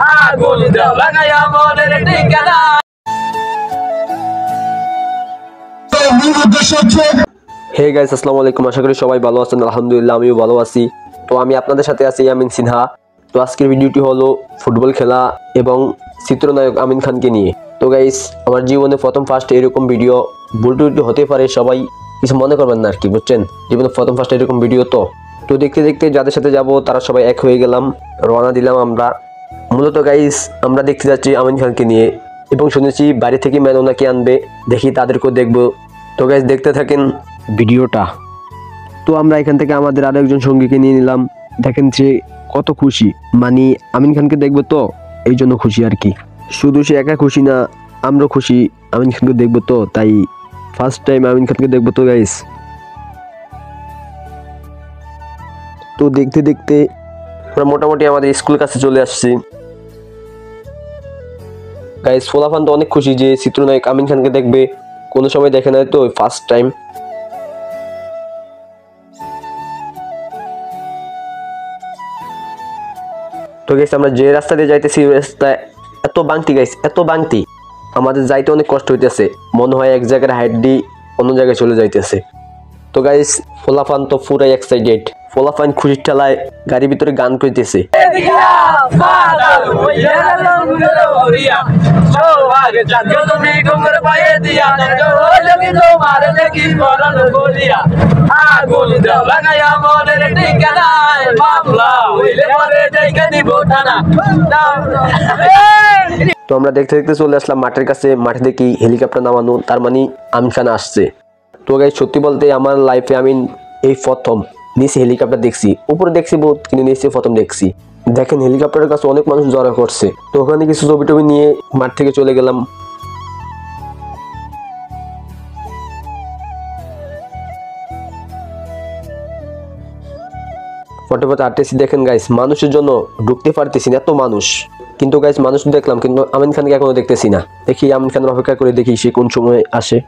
আগুন দাও লাগাইয়া মনের ঠিকানা। হে গাইস, আসসালামু আলাইকুম। আশা করি সবাই ভালো আছেন। আলহামদুলিল্লাহ আমিও ভালো আছি। তো আমি আপনাদের সাথে আছি আমিন সিনহা। তো আজকের ভিডিওটি হলো ফুটবল খেলা এবং চিত্রনায়ক আমিন খানকে নিয়ে। তো গাইস, আমার জীবনে প্রথম ফার্স্ট এরকম ভিডিও, ভুল টুটি হতে পারে, সবাই কিছু মনে করবেন না আর কি, বুঝছেন? জীবনে প্রথম ফার্স্ট এরকম ভিডিও। তো দেখতে দেখতে যাদের সাথে যাব তারা সবাই এক হয়ে গেলাম, রওনা দিলাম আমরা। মূলত গাইস আমরা দেখতে যাচ্ছি আমিন খানকে নিয়ে এবং শুনেছি বাড়ি থেকে ম্যান ওনাকে আনবে, দেখি তাদেরকেও দেখবো। তো গাইস দেখতে থাকেন ভিডিওটা। তো আমরা এখান থেকে আমাদের আরো একজন সঙ্গীকে নিয়ে নিলাম। দেখেন সে কত খুশি, মানে আমিন খানকে দেখবো তো এই জন্য খুশি আর কি। শুধু সে একা খুশি না, আমরাও খুশি আমিন খানকে দেখবো, তো তাই ফার্স্ট টাইম আমিন খানকে দেখবো। তো গাইস তো দেখতে দেখতে আমরা মোটামুটি আমাদের স্কুল কাছে চলে আসছি। গাইস ফোলাফান তো অনেক খুশি যে চিত্রনায়ক আমিন খানকে দেখবে, কোনো সময় দেখে নাই তো ফার্স্ট টাইম। তো গাইস আমরা যে রাস্তা দিয়ে যাইতেছি ওই রাস্তায় এত বাংতি গাইস, এত বাংতি, আমাদের যাইতে অনেক কষ্ট হইতেছে। মনে হয় এক জায়গায় হাইট দি অন্য জায়গায় চলে যাইতেছে। তো গাইস ফোলাফান তো পুরাই এক্সাইটেড, ফোলাফান খুশির ঠেলায় গাড়ির ভিতরে গান করতেছে। তো আমরা দেখতে দেখতে চলে আসলাম মাঠের কাছে। মাঠে দেখি হেলিকপ্টার নামানো, তার মানে আমিন খান আসছে। তো গাইস সত্যি বলতে আমার লাইফে আমি এই প্রথম নিচে হেলিকপ্টার দেখছি। উপরে দেখছি বহুত, কিন্তু নিচে প্রথম দেখছি। দেখেন হেলিকপ্টারের কাছে অনেক মানুষ জড়ো করছে। তো ওখানে কিছু ছবি টবি নিয়ে মাঠ থেকে চলে গেলাম। ফটো ফটো আটতেছি। দেখেন গাইস মানুষের জন্য ঢুকতে পারতেছি না, এত মানুষ। কিন্তু গাইস মানুষ দেখলাম, কিন্তু আমিন খানকে এখনো দেখতেছি না। দেখি আমিন খানের অপেক্ষা করে দেখি সে কোন সময় আসে।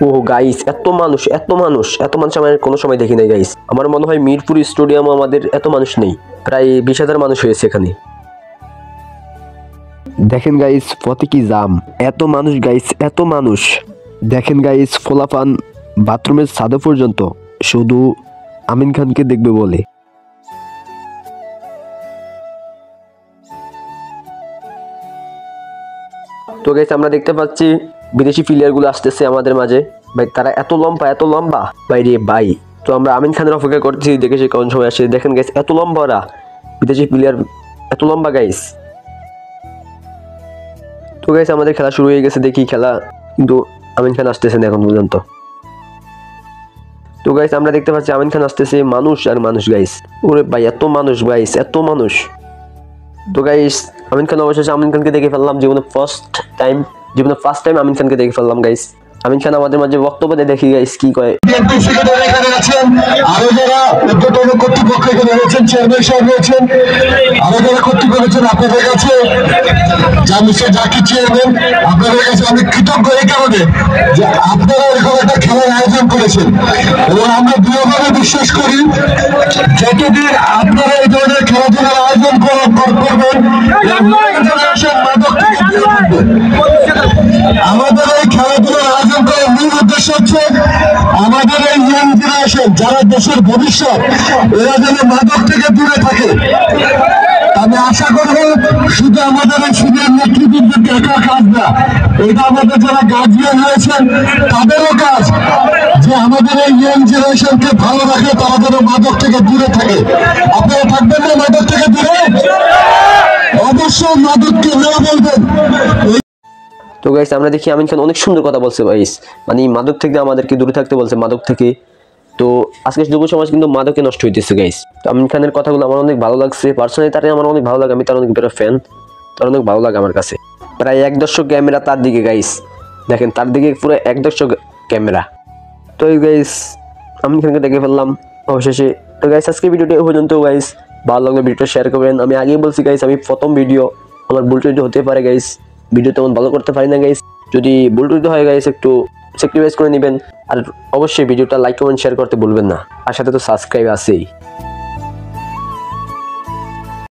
ও গাইস এত মানুষ, এত মানুষ, এত মানুষ আমি কোনো সময় দেখি নাই গাইস। আমার মনে হয় মিরপুর স্টেডিয়াম আমাদের এত মানুষ নেই, প্রায় 20,000 মানুষ হয়েছে এখানে। দেখেন গাইস পথে কি জাম, এত মানুষ গাইস, এত মানুষ। দেখেন গাইস ফোলাফান বাথরুমের ছাদে পর্যন্ত শুধু আমিন খানকে দেখবে বলে। তো গাইস আমরা দেখতে পাচ্ছি বিদেশি প্লেয়ার গুলো আসতেছে আমাদের মাঝে। ভাই তারা এত লম্বা, এত লম্বা ভাই রে ভাই। তো আমরা আমিন খানের অপেক্ষা করছি, দেখে সে কোন সময় আসে। দেখেন গাইস এত লম্বা ওরা, বিদেশি প্লেয়ার এত লম্বা গাইস। তো গাইস আমাদের খেলা শুরু হয়ে গেছে, দেখি খেলা, কিন্তু আমিন খান আসতেছে না এখন পর্যন্ত। তো গাইস আমরা দেখতে পাচ্ছি আমিন খান আসতেছে, মানুষ আর মানুষ গাইস। ওরে ভাই এত মানুষ গাইস, এত মানুষ। তো গাইস আমিন খান অবশেষে আমিন খানকে দেখে ফেললাম, জীবনে ফার্স্ট টাইম আমিন খানকে দেখে ফেললাম গাইস। আমিন খান আমাদের মাঝে বক্তব্য দেয়, দেখি গাইস কি কয়। আরো যারা উদ্যোতন কর্তৃপক্ষ এখানে রয়েছেন, চেয়ারম্যান সাহেব রয়েছেন, আরো যারা কর্তৃপক্ষ রয়েছেন, আপনাদের কাছে মিস্টার জাকির চেয়ারম্যান, আপনাদের কাছে আমি কৃতজ্ঞ এই কারণে যে আপনারা এরকম একটা খেলার আয়োজন করেছেন। এবং আমরা দৃঢ়ভাবে বিশ্বাস করি যতদিন আপনারা এই ধরনের খেলাধুলার আয়োজন করবেন, মাদক থেকে দূরে থাকবেন। আমাদের এই খেলাধুলার আয়োজন করার মূল উদ্দেশ্য হচ্ছে আমাদের এই ইয়াং জেনারেশন, যারা দেশের ভবিষ্যৎ, এরা যেন মাদক থেকে দূরে থাকে। আমি আশা করব শুধু আমাদের এই সিনিয়র নেতৃবৃন্দের একা কাজ না, এটা আমাদের যারা গার্জিয়ান রয়েছেন তাদেরও কাজ, যে আমাদের এই ইয়াং জেনারেশনকে ভালো রাখে, তারা যেন মাদক থেকে দূরে থাকে। আপনারা থাকবেন না মাদক থেকে দূরে? অবশ্যই মাদককে না বলবেন। তো গাইস আমরা দেখি আমিন খান অনেক সুন্দর কথা বলছে গাইস, মানে মাদক থেকে আমাদেরকে দূরে থাকতে বলছে, মাদক থেকে। তো আজকে যুব সমাজ কিন্তু মাদকে নষ্ট হইতেছে গাইস। তো আমিন খানের কথাগুলো আমার অনেক ভালো লাগছে, পার্সোনালি তারে আমার অনেক ভালো লাগে, আমি তার অনেক বড় ফ্যান, তার অনেক ভালো লাগে আমার কাছে। প্রায় 1 ক্যামেরা তার দিকে গাইস, দেখেন তার দিকে পুরো 1 ক্যামেরা। তো গাইস আমিন খানকে দেখে ফেললাম অবশেষে। তো গাইস আজকে ভিডিওটা এই পর্যন্ত গাইস, ভালো লাগলে ভিডিওটা শেয়ার করবেন। আমি আগেই বলছি গাইস আমি প্রথম ভিডিও, আমার ভুল টুটি হতে পারে গাইস, ভিডিও তেমন ভালো করতে পারি না গাইস। যদি ভুল টুটি হয় গাইস একটু স্যাক্রিফাইস করে নেবেন। আর অবশ্যই ভিডিওটা লাইক কমেন্ট শেয়ার করতে ভুলবেন না, আর সাথে তো সাবস্ক্রাইব আছেই।